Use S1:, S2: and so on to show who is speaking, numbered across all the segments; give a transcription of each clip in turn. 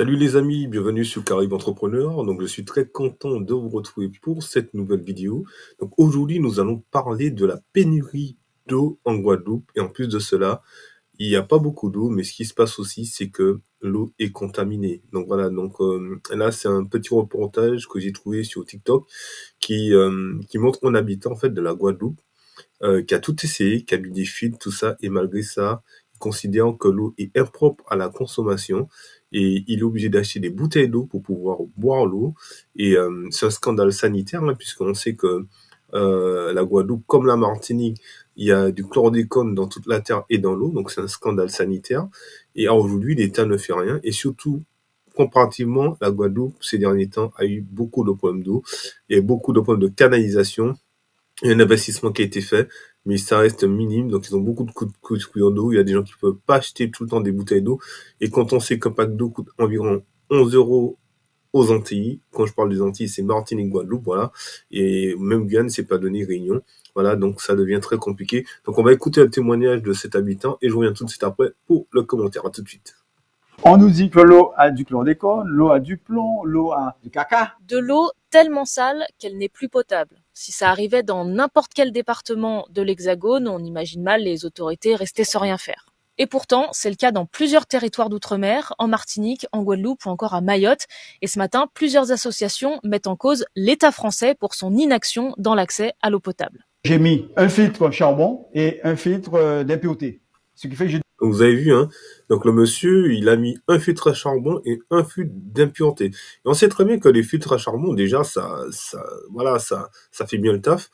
S1: Salut les amis, bienvenue sur Caraïbes Entrepreneur. Donc je suis très content de vous retrouver pour cette nouvelle vidéo. Donc aujourd'hui nous allons parler de la pénurie d'eau en Guadeloupe. Et en plus de cela, il n'y a pas beaucoup d'eau, mais ce qui se passe aussi, c'est que l'eau est contaminée. Donc voilà, là c'est un petit reportage que j'ai trouvé sur TikTok qui montre un habitant en fait de la Guadeloupe qui a tout essayé, qui a mis des filtres, tout ça, et malgré ça, considérant que l'eau est impropre à la consommation, et il est obligé d'acheter des bouteilles d'eau pour pouvoir boire l'eau. Et c'est un scandale sanitaire, hein, puisqu'on sait que la Guadeloupe, comme la Martinique, il y a du chlordécone dans toute la terre et dans l'eau, donc c'est un scandale sanitaire. Et aujourd'hui, l'État ne fait rien, et surtout, comparativement, la Guadeloupe, ces derniers temps, a eu beaucoup de problèmes d'eau, et beaucoup de problèmes de canalisation. Il y a un investissement qui a été fait, mais ça reste minime. Donc, ils ont beaucoup de coups de couillons d'eau. Il y a des gens qui peuvent pas acheter tout le temps des bouteilles d'eau. Et quand on sait qu'un pack d'eau coûte environ 11 euros aux Antilles, quand je parle des Antilles, c'est Martinique, Guadeloupe, voilà. Et même Guyane, c'est pas donné, Réunion. Voilà, donc ça devient très compliqué. Donc, on va écouter le témoignage de cet habitant et je reviens tout de suite après pour le commentaire. À tout de suite.
S2: On nous dit que l'eau a du chlordécone, l'eau a du plomb, l'eau a du caca.
S3: De l'eau tellement sale qu'elle n'est plus potable. Si ça arrivait dans n'importe quel département de l'Hexagone, on imagine mal les autorités rester sans rien faire. Et pourtant, c'est le cas dans plusieurs territoires d'outre-mer, en Martinique, en Guadeloupe ou encore à Mayotte. Et ce matin, plusieurs associations mettent en cause l'État français pour son inaction dans l'accès à l'eau potable.
S2: J'ai mis un filtre charbon et un filtre d'impureté. Ce qui fait que j'ai...
S1: Vous avez vu, hein. Donc le monsieur, il a mis un filtre à charbon et un filtre d'impureté. Et on sait très bien que les filtres à charbon, déjà, ça fait bien le taf.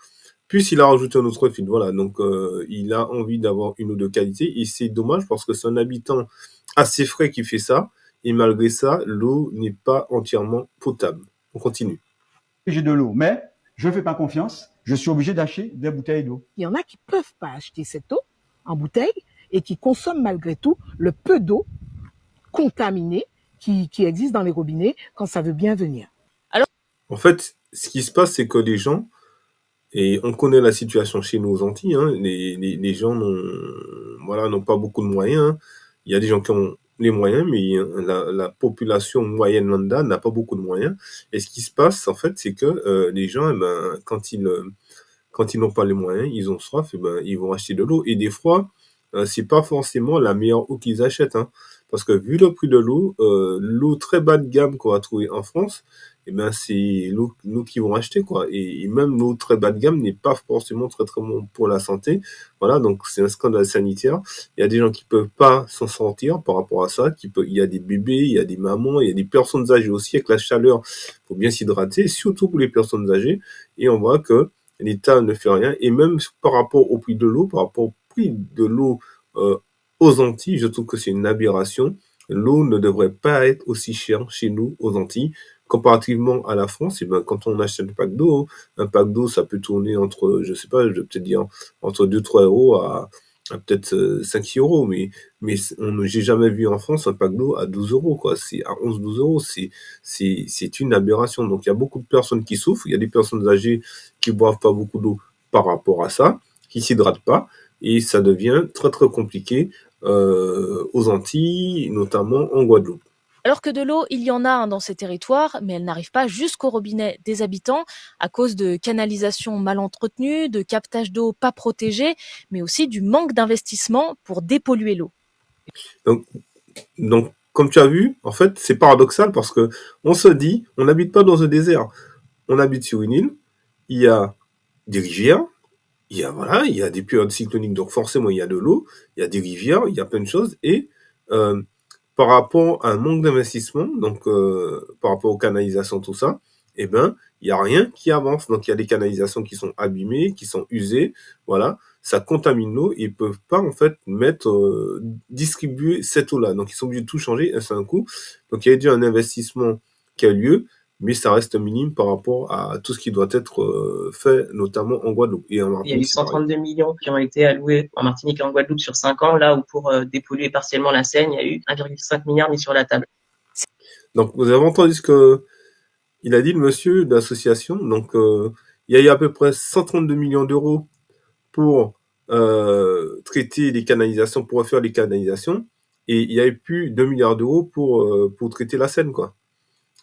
S1: Puis il a rajouté un autre filtre, voilà. Donc il a envie d'avoir une eau de qualité et c'est dommage parce que c'est un habitant assez frais qui fait ça. Et malgré ça, l'eau n'est pas entièrement potable. On continue.
S2: J'ai de l'eau, mais je ne fais pas confiance. Je suis obligé d'acheter des bouteilles d'eau.
S4: Il y en a qui ne peuvent pas acheter cette eau en bouteille et qui consomment malgré tout le peu d'eau contaminée qui existe dans les robinets quand ça veut bien venir.
S1: Alors, en fait, ce qui se passe, c'est que les gens, et on connaît la situation chez nous aux Antilles, hein, les gens n'ont pas beaucoup de moyens. Hein. Il y a des gens qui ont les moyens, mais la population moyenne lambda n'a pas beaucoup de moyens. Et ce qui se passe, en fait, c'est que les gens, quand ils n'ont pas les moyens, ils ont soif, ils vont acheter de l'eau. Et des fois, c'est pas forcément la meilleure eau qu'ils achètent, hein, parce que vu le prix de l'eau très bas de gamme qu'on va trouver en France, c'est l'eau qu'ils vont acheter, quoi. Et même l'eau très bas de gamme n'est pas forcément très très bon pour la santé. Voilà, donc c'est un scandale sanitaire. Il y a des gens qui peuvent pas s'en sortir par rapport à ça. Il y a des bébés, il y a des mamans, il y a des personnes âgées aussi avec la chaleur. Faut bien s'hydrater, surtout pour les personnes âgées. Et on voit que l'État ne fait rien. Et même par rapport au prix de l'eau, par rapport au prix de l'eau aux Antilles, je trouve que c'est une aberration. L'eau ne devrait pas être aussi chère chez nous aux Antilles. Comparativement à la France, quand on achète un pack d'eau, ça peut tourner entre, je sais pas, je vais peut-être dire, entre 2-3 euros à peut-être 5-6 euros, mais j'ai jamais vu en France un pack d'eau à 12 euros, quoi. C'est à 11-12 euros, c'est une aberration. Donc, il y a beaucoup de personnes qui souffrent. Il y a des personnes âgées qui boivent pas beaucoup d'eau par rapport à ça, qui s'hydratent pas, et ça devient très, très compliqué, aux Antilles, notamment en Guadeloupe.
S3: Alors que de l'eau, il y en a dans ces territoires, mais elle n'arrive pas jusqu'au robinet des habitants à cause de canalisations mal entretenues, de captage d'eau pas protégé, mais aussi du manque d'investissement pour dépolluer l'eau.
S1: Donc, comme tu as vu, en fait, c'est paradoxal parce que on se dit, on n'habite pas dans un désert, on habite sur une île, il y a des rivières, il y a des périodes cycloniques, donc forcément il y a de l'eau, il y a des rivières, il y a plein de choses, et par rapport à un manque d'investissement, donc par rapport aux canalisations, tout ça, il y a rien qui avance. Donc il y a des canalisations qui sont abîmées, qui sont usées, voilà, ça contamine l'eau, ils peuvent pas en fait distribuer cette eau-là. Donc ils sont obligés de tout changer un seul coup. Donc il y a déjà un investissement qui a lieu, mais ça reste minime par rapport à tout ce qui doit être fait, notamment en Guadeloupe. Et en Martinique,
S5: il y a eu 132 millions qui ont été alloués en Martinique et en Guadeloupe sur 5 ans, là où pour dépolluer partiellement la Seine, il y a eu 1,5 milliard mis sur la table.
S1: Donc vous avez entendu ce que il a dit, le monsieur d'association. Donc il y a eu à peu près 132 millions d'euros pour traiter les canalisations, pour refaire les canalisations. et il n'y avait plus 2 milliards d'euros pour traiter la Seine, quoi.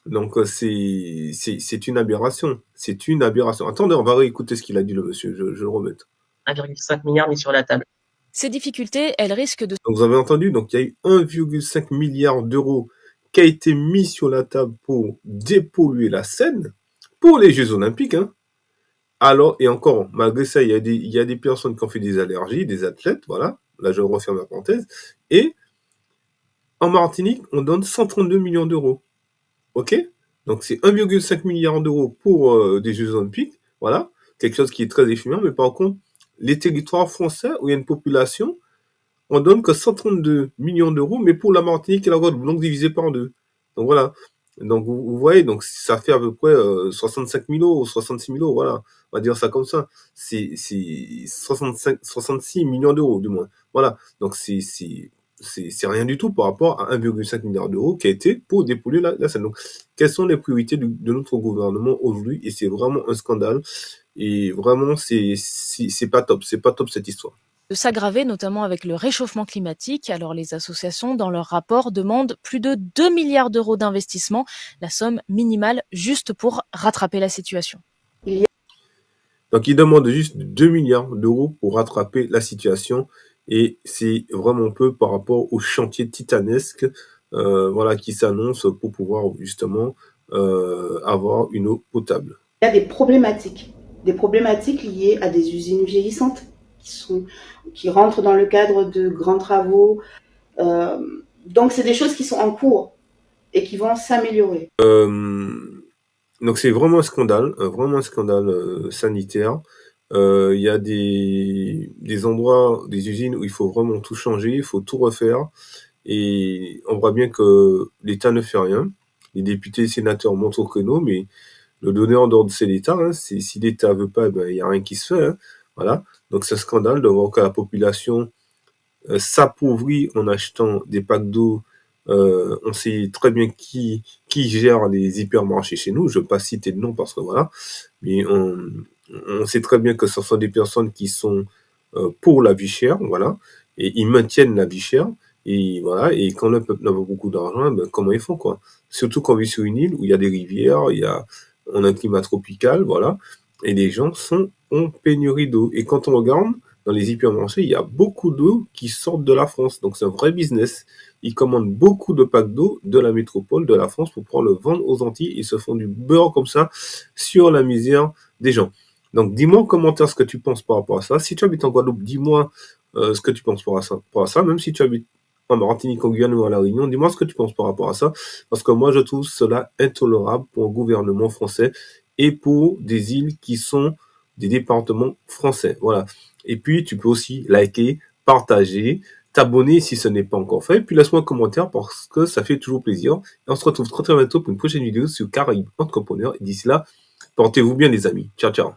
S1: Donc c'est une aberration. C'est une aberration. Attendez, on va réécouter ce qu'il a dit le monsieur, je le remets.
S5: 1,5 milliard mis sur la table.
S3: Ces difficultés, elles risquent de...
S1: Donc vous avez entendu, donc il y a eu 1,5 milliard d'euros qui a été mis sur la table pour dépolluer la Seine pour les Jeux Olympiques, hein. Alors, et encore, malgré ça, il y a des personnes qui ont fait des allergies, des athlètes, voilà. Là, je referme la parenthèse. Et en Martinique, on donne 132 millions d'euros. OK? Donc, c'est 1,5 milliard d'euros pour des Jeux Olympiques. Voilà. Quelque chose qui est très éphémère. Mais par contre, les territoires français où il y a une population, on donne que 132 millions d'euros, mais pour la Martinique et la Guadeloupe, donc divisé par deux. Donc voilà. Donc vous voyez, donc ça fait à peu près 65 000 euros, 66 000 euros, voilà. On va dire ça comme ça. C'est 66 millions d'euros, du moins. Voilà. Donc c'est rien du tout par rapport à 1,5 milliard d'euros qui a été pour dépolluer la Seine. Donc, quelles sont les priorités de notre gouvernement aujourd'hui? Et c'est vraiment un scandale. Et vraiment, c'est pas top. C'est pas top cette histoire.
S3: De s'aggraver, notamment avec le réchauffement climatique. Alors les associations, dans leur rapport, demandent plus de 2 milliards d'euros d'investissement, la somme minimale juste pour rattraper la situation.
S1: Donc ils demandent juste 2 milliards d'euros pour rattraper la situation. Et c'est vraiment peu par rapport au chantier titanesque voilà, qui s'annonce pour pouvoir justement avoir une eau potable.
S6: Il y a des problématiques liées à des usines vieillissantes qui rentrent dans le cadre de grands travaux. Donc c'est des choses qui sont en cours et qui vont s'améliorer.
S1: Donc c'est vraiment un scandale sanitaire. Il y a des endroits, des usines où il faut vraiment tout changer, il faut tout refaire. Et on voit bien que l'État ne fait rien. Les députés et sénateurs montrent au créneau, mais le donneur d'ordre, c'est l'État. Hein. Si l'État veut pas, ben, il n'y a rien qui se fait. Hein. Voilà. Donc c'est un scandale de voir que la population s'appauvrit en achetant des packs d'eau. On sait très bien qui gère les hypermarchés chez nous. Je ne vais pas citer de nom parce que voilà. Mais on sait très bien que ce sont des personnes qui sont pour la vie chère, voilà. Et ils maintiennent la vie chère. Et voilà. Et quand le peuple n'a pas beaucoup d'argent, ben, comment ils font, quoi? Surtout quand on vit sur une île où il y a des rivières, on a un climat tropical, voilà. Et les gens sont en pénurie d'eau. Et quand on regarde dans les hypermarchés, il y a beaucoup d'eau qui sortent de la France. Donc c'est un vrai business. Ils commandent beaucoup de packs d'eau de la métropole, de la France, pour pouvoir le vendre aux Antilles. Ils se font du beurre comme ça sur la misère des gens. Donc dis-moi en commentaire ce que tu penses par rapport à ça. Si tu habites en Guadeloupe, dis-moi ce que tu penses par rapport à ça. Même si tu habites en Martinique, en Guyane ou à La Réunion, dis-moi ce que tu penses par rapport à ça. Parce que moi, je trouve cela intolérable pour un gouvernement français et pour des îles qui sont des départements français. Voilà. Et puis, tu peux aussi liker, partager, t'abonner si ce n'est pas encore fait. Puis laisse-moi un commentaire parce que ça fait toujours plaisir. Et on se retrouve très très bientôt pour une prochaine vidéo sur Caraïbes Entrepreneurs. Et d'ici là, portez-vous bien les amis. Ciao, ciao.